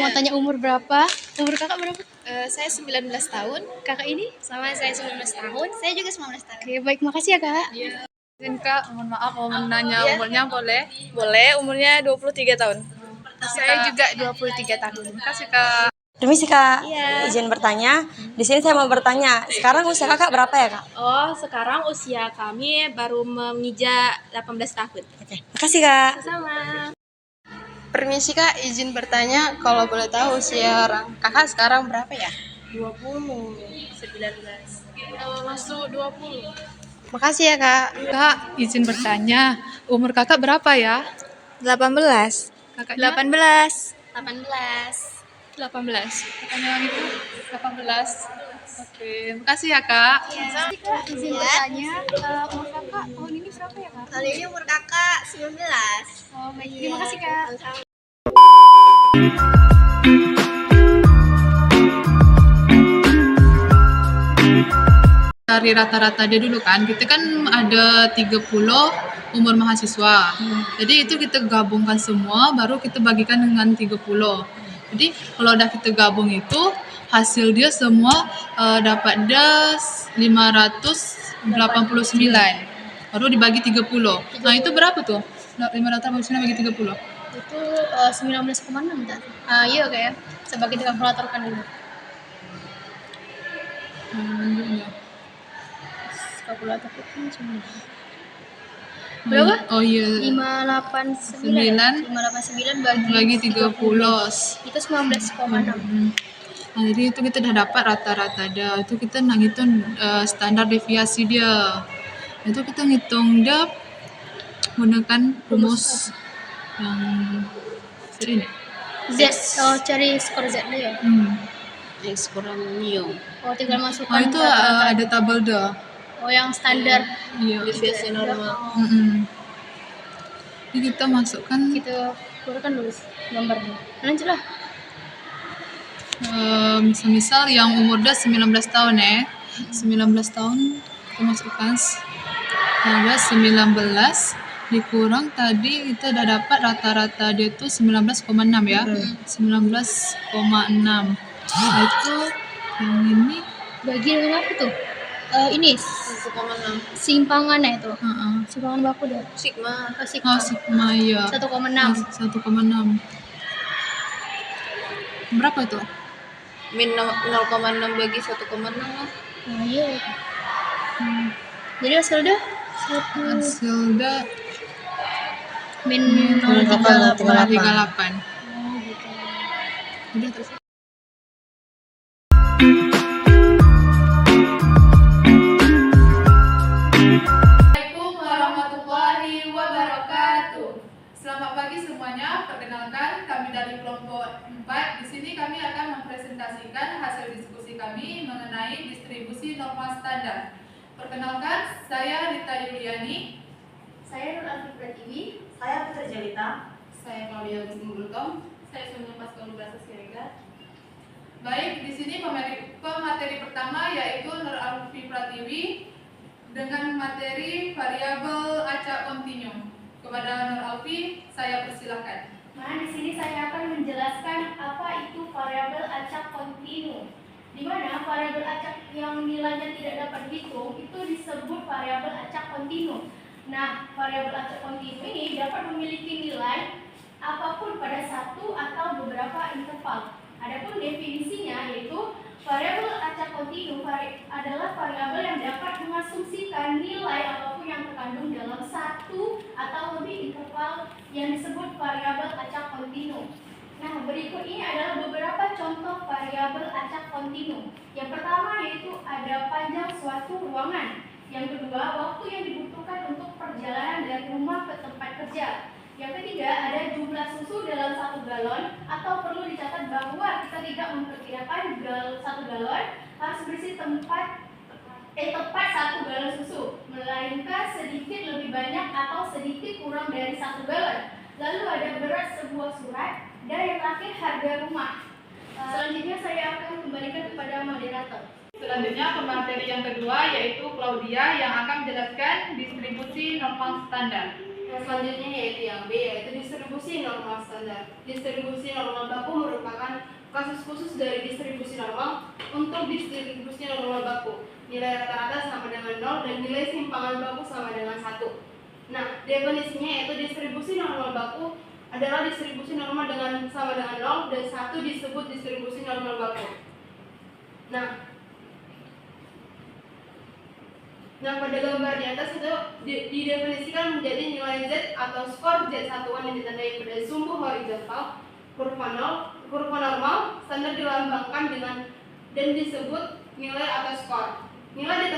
mau tanya umur berapa? Umur kakak berapa? Saya 19 tahun. Kakak ini? Sama saya 19 tahun. Saya juga 19 tahun. Oke, baik, makasih ya kak. Izin Kak, mohon maaf mau menanya umurnya boleh? Boleh, umurnya 23 tahun. Saya juga 23 tahun. Terima kasih Kak. Permisi Kak, Iya. izin bertanya. Di sini saya mau bertanya, sekarang usia kakak berapa ya Kak? Oh, sekarang usia kami baru menginjak 18 tahun. Oke, makasih Kak. Sama. Permisi Kak, izin bertanya kalau boleh tahu usia kakak sekarang berapa ya? 20, 19. Masuk 20. Makasih ya Kak. Kak, izin bertanya, umur kakak berapa ya? 18. Kakaknya? 18. 18. 18. Kakaknya yang itu 18. Oke, makasih ya Kak. Kak, izin bertanya, umur kakak tahun ini berapa ya kak? Kali ini umur kakak 19. Oh, baik, terima kasih kak. Dari rata-rata dia dulu kan, kita kan ada 30 umur mahasiswa. Jadi itu kita gabungkan semua, baru kita bagikan dengan 30. Jadi kalau udah kita gabung itu, hasil dia semua dapat dia 589. Baru dibagi 30. Nah itu berapa tuh? 589 bagi 30. Itu 19,6 tak? Iya kak ya. Coba kita kalkulatorkan dulu. Kalkulator itu cuma berapa? Oh iya. 589. 589 Bagi 30. Itu 19,6. Nah, jadi itu kita udah dapat rata-rata dia. Itu kita nak ngitung standar deviasi dia. Itu kita ngitung dia menggunakan rumus yang ini. Z, cari skor Z dulu ya. X kurang Neo. Tinggal Oh masukkan itu rata-rata. ada tabel dia. Yang standar. Iya. Deviasi normal. Jadi kita masukkan Kita keluarkan dulu gambarnya. Lanjut lah. misal yang umur dia 19 tahun ya. 19 tahun kita masukkan ada 19 dikurang tadi kita udah dapat rata-rata dia tuh 19,6 ya. 19,6. Nah, itu yang ini Bagi dengan apa tuh? Ini 1,6. simpangannya itu. Simpangan baku deh. Sigma. oh sigma ya 1,6. 1,6. Berapa itu? Min 0,6 bagi 1,6 lah. Nah, iya. Jadi hasilnya Hasil dia min 0,38. 0,38. Udah terus. Assalamualaikum warahmatullahi wabarakatuh. Selamat pagi semuanya. Perkenalkan, kami dari kelompok 4. Di sini kami akan mempresentasikan hasil diskusi kami mengenai distribusi norma standar. Perkenalkan, saya Rita Yuliani. Saya Nur Alfi Pratiwi. Saya Putri Jelita. Saya Claudia Gultom. Saya Sonia Pascal Bahasa Siregar. Baik, di sini pemateri pertama yaitu Nur Alfi Pratiwi dengan materi variabel acak kontinu. Kepada Nur Alfi, saya persilahkan. Nah, di sini saya akan menjelaskan apa itu variabel acak kontinu. Di mana variabel acak yang nilainya tidak dapat dihitung itu disebut variabel acak kontinu. Nah, variabel acak kontinu ini dapat memiliki nilai apapun pada satu atau beberapa interval. Adapun definisinya yaitu variabel acak kontinu adalah variabel yang dapat mengasumsikan nilai apapun yang terkandung dalam satu atau lebih interval yang disebut variabel acak kontinu. Nah, berikut ini adalah beberapa contoh variabel acak kontinu. Yang pertama yaitu ada panjang suatu ruangan. Yang kedua, waktu yang dibutuhkan untuk perjalanan dari rumah ke tempat kerja. Yang ketiga, ada jumlah susu dalam 1 galon, atau perlu dicatat bahwa kita tidak memperkirakan 1 galon harus berisi tepat 1 galon susu, melainkan sedikit lebih banyak atau sedikit kurang dari 1 galon. Lalu ada berat sebuah surat, dan yang terakhir harga rumah. Selanjutnya saya akan kembalikan kepada moderator. Selanjutnya pemateri yang kedua yaitu Claudia yang akan menjelaskan distribusi norma standar. Yang selanjutnya yaitu yang B, yaitu distribusi normal standar. Distribusi normal baku merupakan kasus khusus dari distribusi normal. Untuk distribusi normal baku, nilai rata-rata sama dengan 0 dan nilai simpangan baku sama dengan 1. Nah, definisinya yaitu distribusi normal baku adalah distribusi normal dengan sama dengan 0 dan 1 disebut distribusi normal baku. Nah, pada gambar di atas itu didefinisikan menjadi nilai Z atau skor Z satuan yang ditandai pada sumbu horizontal, kurva normal, standar dilambangkan dengan dan disebut nilai atau skor. Nilai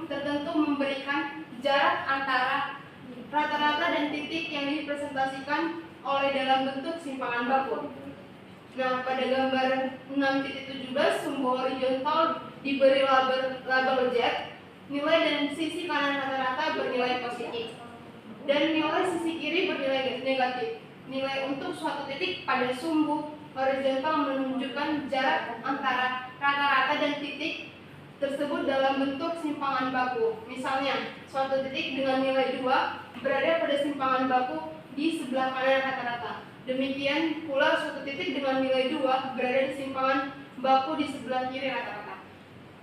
tertentu memberikan jarak antara rata-rata dan titik yang dipresentasikan oleh dalam bentuk simpangan baku. Nah, pada gambar 6.17 sumbu horizontal diberi label Z, nilai dan sisi kanan rata-rata bernilai positif dan nilai sisi kiri bernilai negatif. Nilai untuk suatu titik pada sumbu horizontal menunjukkan jarak antara rata-rata dan titik tersebut dalam bentuk simpangan baku. Misalnya, suatu titik dengan nilai 2 berada pada simpangan baku di sebelah kanan rata-rata. Demikian pula suatu titik dengan nilai 2 berada di simpangan baku di sebelah kiri rata-rata.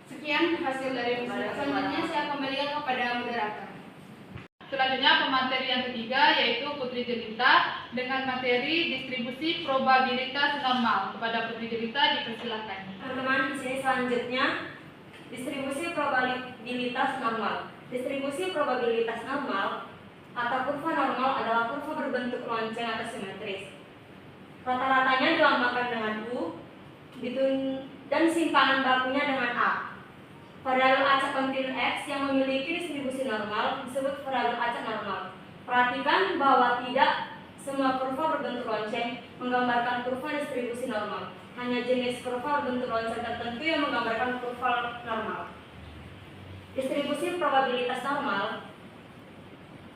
Sekian hasil dari usaha. Selanjutnya saya kembalikan kepada moderator. Selanjutnya pemateri yang ketiga yaitu Putri Jelita dengan materi distribusi probabilitas normal. Kepada Putri Jelita dipersilakan. Teman-teman, di sini selanjutnya distribusi probabilitas normal. Distribusi probabilitas normal atau kurva normal adalah kurva berbentuk lonceng atau simetris. Rata-ratanya dilambangkan dengan U dan simpangan bakunya dengan A. Variabel acak kontinu X yang memiliki distribusi normal disebut variabel acak normal. Perhatikan bahwa tidak semua kurva berbentuk lonceng menggambarkan kurva distribusi normal. Hanya jenis kurva berbentuk lonceng tertentu yang menggambarkan kurva normal. Distribusi probabilitas normal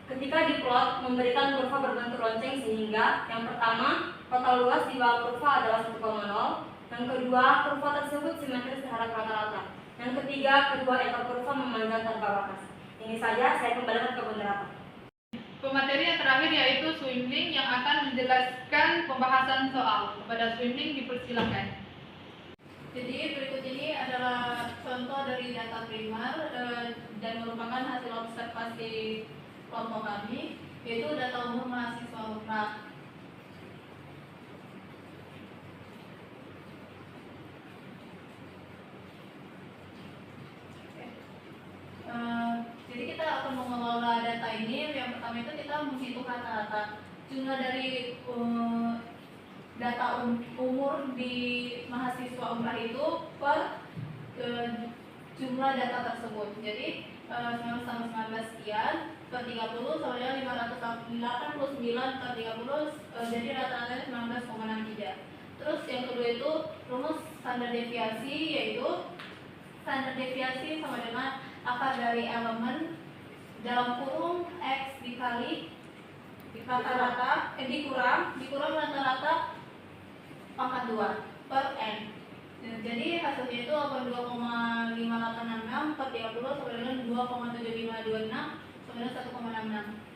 ketika diplot memberikan kurva berbentuk lonceng sehingga yang pertama, total luas di bawah kurva adalah 1,0. Yang kedua, kurva tersebut simetris terhadap rata-rata. Yang ketiga, kedua ekor kurva memanjang tanpa batas. Ini saja, saya kembalikan ke moderator. Pemateri yang terakhir yaitu Swimling yang akan menjelaskan pembahasan soal. Kepada Swimling dipersilakan. Jadi berikut ini adalah contoh dari data primer dan merupakan hasil observasi kelompok kami, yaitu data umum mahasiswa UPRA. Jadi kita akan mengelola data ini. Yang pertama itu kita menghitung rata-rata jumlah dari data umur di mahasiswa UMRAH itu per jumlah data tersebut. Jadi 19 sekian per 30 sama dengan 589 per 30, jadi rata-ratanya 19,63. Terus yang kedua itu rumus standar deviasi, yaitu standar deviasi sama dengan akar dari elemen dalam kurung X dikali rata-rata dikurang rata-rata pangkat 2 per N. Jadi hasilnya itu 82,5866 per 30 sama dengan 2,7526 sama dengan 1,66.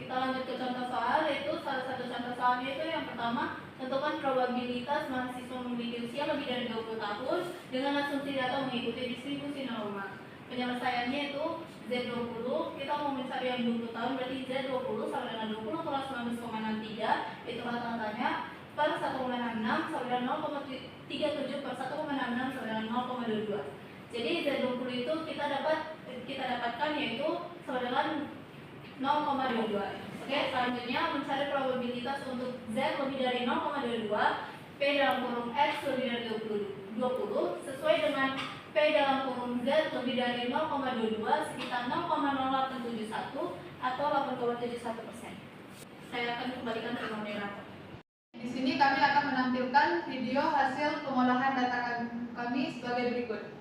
Kita lanjut ke contoh soal, yaitu salah satu contoh soalnya itu yang pertama, tentukan probabilitas mahasiswa memiliki usia lebih dari 20 tahun dengan asumsi data mengikuti distribusi normal. Penyelesaiannya itu Z20, kita mau mencari yang 20 tahun, berarti Z20 sama dengan 20 kelas 19,63, itu rata-ratanya per 1,66 sama dengan 0,37 per 1,66 sama dengan 0,22. Jadi Z20 itu kita dapatkan yaitu sama dengan 0,22. Oke, selanjutnya mencari probabilitas untuk Z lebih dari 0,22, P dalam kurung X lebih dari 20 sesuai dengan P dalam kurung Z lebih dari 0,22 sekitar 0,0871 atau 8,71%. Saya akan kembalikan ke moderator. Di sini kami akan menampilkan video hasil pengolahan data kami sebagai berikut.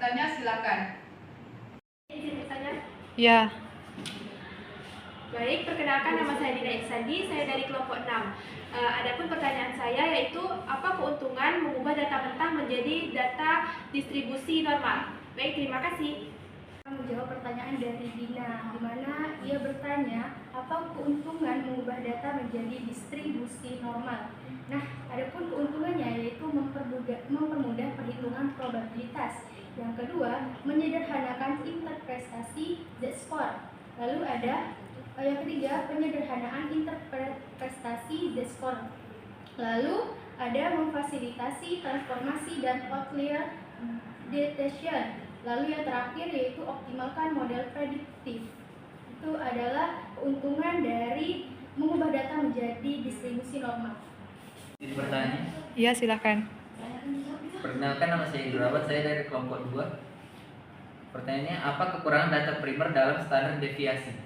bertanya silakan. Izin bertanya. Ya. Baik, perkenalkan nama saya Dina Insandi, saya dari kelompok 6. Adapun pertanyaan saya yaitu apa keuntungan mengubah data mentah menjadi data distribusi normal? Baik, terima kasih. Menjawab pertanyaan dari Dina, di mana ia bertanya apa keuntungan mengubah data menjadi distribusi normal. Nah, adapun keuntungannya yaitu mempermudah perhitungan probabilitas. Yang kedua, menyederhanakan interpretasi Z-score. Lalu ada yang ketiga, penyederhanaan interpretasi Z-score. Lalu ada memfasilitasi transformasi dan outlier detection. Lalu yang terakhir yaitu optimalkan model prediktif. Itu adalah keuntungan dari mengubah data menjadi distribusi normal. Jadi bertanya. Iya, silakan. Perkenalkan, nama saya Indrawat, saya dari kelompok 2. Pertanyaannya, apa kekurangan data primer dalam standar deviasi?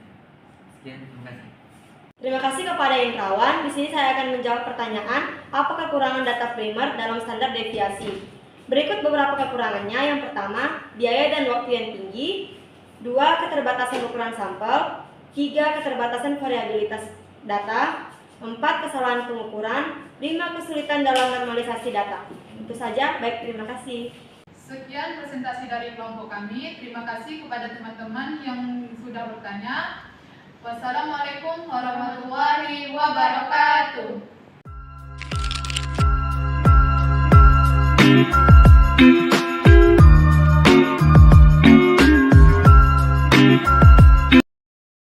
Sekian, terima kasih. Terima kasih kepada Indrawan. Di sini saya akan menjawab pertanyaan, apa kekurangan data primer dalam standar deviasi? Berikut beberapa kekurangannya. Yang pertama, biaya dan waktu yang tinggi. 2, keterbatasan ukuran sampel. 3, keterbatasan variabilitas data. 4, kesalahan pengukuran. 5, kesulitan dalam normalisasi data. Itu saja, baik, terima kasih. Sekian presentasi dari kelompok kami. Terima kasih kepada teman-teman yang sudah bertanya. Wassalamualaikum warahmatullahi wabarakatuh.